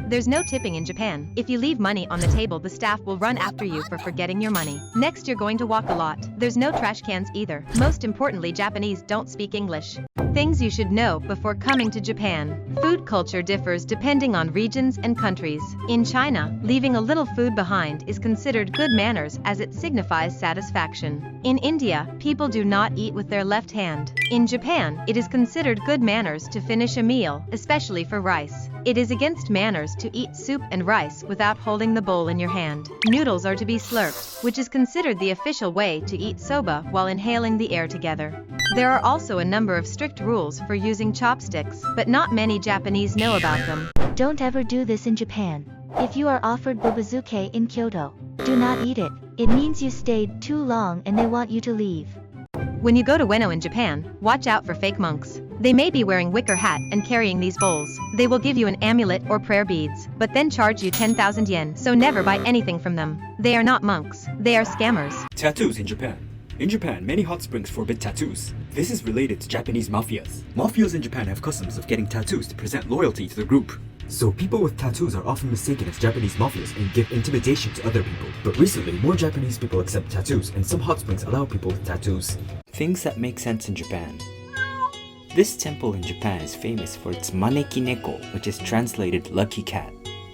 There's no tipping in Japan. If you leave money on the table, the staff will run after you for forgetting your money. Next, you're going to walk a lot. There's no trash cans either. Most importantly, Japanese don't speak English. Things you should know before coming to Japan. Food culture differs depending on regions and countries. In China, leaving a little food behind is considered good manners as it signifies satisfaction. In India, people do not eat with their left hand. In Japan, it is considered good manners to finish a meal, especially for rice. It is against manners to eat soup and rice without holding the bowl in your hand. Noodles are to be slurped, which is considered the official way to eat soba while inhaling the air together. There are also a number of strict rules for using chopsticks, but not many Japanese know about them. Don't ever do this in Japan. If you are offered bobazuke in Kyoto, do not eat it. It means you stayed too long and they want you to leave. When you go to Ueno in Japan, watch out for fake monks. They may be wearing wicker hat and carrying these bowls. They will give you an amulet or prayer beads, but then charge you 10,000 yen, so never buy anything from them. They are not monks, they are scammers. Tattoos in Japan. In Japan, many hot springs forbid tattoos. This is related to Japanese mafias. Mafias in Japan have customs of getting tattoos to present loyalty to the group. So people with tattoos are often mistaken as Japanese mafias and give intimidation to other people. But recently, more Japanese people accept tattoos, and some hot springs allow people with tattoos. Things that make sense in Japan. This temple in Japan is famous for its maneki neko, which is translated lucky cat.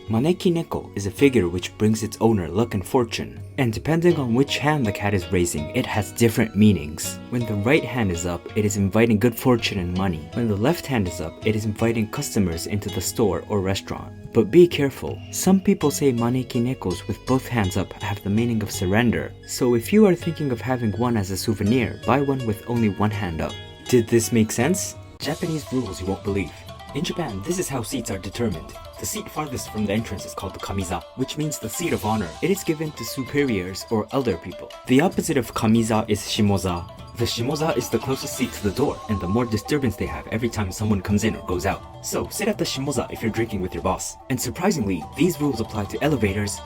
Maneki neko is a figure which brings its owner luck and fortune, and depending on which hand the cat is raising, it has different meanings. When the right hand is up, it is inviting good fortune and money. When the left hand is up, it is inviting customers into the store or restaurant. But be careful, some people say maneki nekos with both hands up have the meaning of surrender, so if you are thinking of having one as a souvenir, buy one with only one hand up. Did this make sense? Japanese rules you won't believe. In Japan, this is how seats are determined. The seat farthest from the entrance is called the kamiza, which means the seat of honor. It is given to superiors or elder people. The opposite of kamiza is shimoza. The shimoza is the closest seat to the door, and the more disturbance they have every time someone comes in or goes out. So sit at the shimoza if you're drinking with your boss. And surprisingly, these rules apply to elevators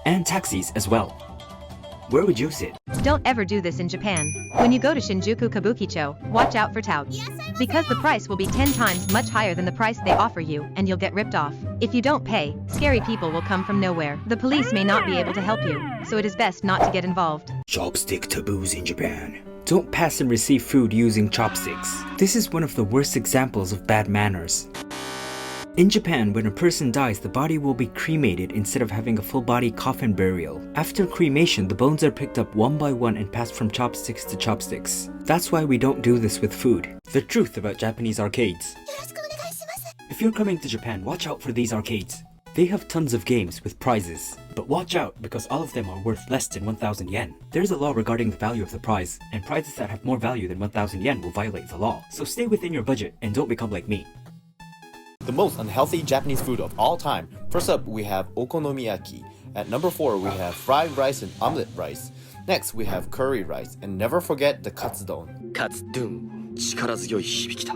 and taxis as well. Where would you sit? Don't ever do this in Japan. When you go to Shinjuku Kabukicho, watch out for touts. Because the price will be 10 times much higher than the price they offer you, and you'll get ripped off. If you don't pay, scary people will come from nowhere. The police may not be able to help you, so it is best not to get involved. Chopstick taboos in Japan. Don't pass and receive food using chopsticks. This is one of the worst examples of bad manners. In Japan, when a person dies, the body will be cremated instead of having a full-body coffin burial. After cremation, the bones are picked up one by one and passed from chopsticks to chopsticks. That's why we don't do this with food. The truth about Japanese arcades. If you're coming to Japan, watch out for these arcades. They have tons of games with prizes. But watch out, because all of them are worth less than 1,000 yen. There's a law regarding the value of the prize, and prizes that have more value than 1,000 yen will violate the law. So stay within your budget and don't become like me. The most unhealthy Japanese food of all time. First up, we have okonomiyaki. At number 4, we have fried rice and omelet rice. Next, we have curry rice. And never forget the katsudon. カツドゥン、力強い響きだ。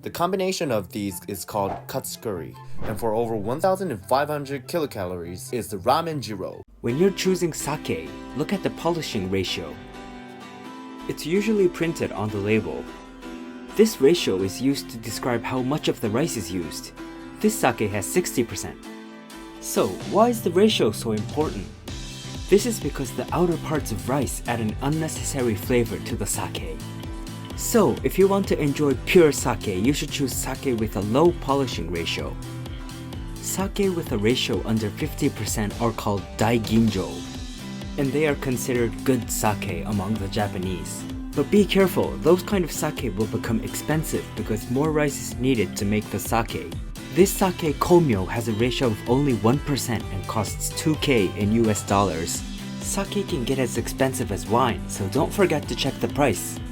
The combination of these is called katsukuri. And for over 1,500 kilocalories is the ramen jiro. When you're choosing sake, look at the polishing ratio. It's usually printed on the label. This ratio is used to describe how much of the rice is used. This sake has 60%. So, why is the ratio so important? This is because the outer parts of rice add an unnecessary flavor to the sake. So, if you want to enjoy pure sake, you should choose sake with a low polishing ratio. Sake with a ratio under 50% are called daiginjo, and they are considered good sake among the Japanese. But be careful, those kind of sake will become expensive because more rice is needed to make the sake. This sake komyo has a ratio of only 1% and costs 2k in US dollars. Sake can get as expensive as wine, so don't forget to check the price.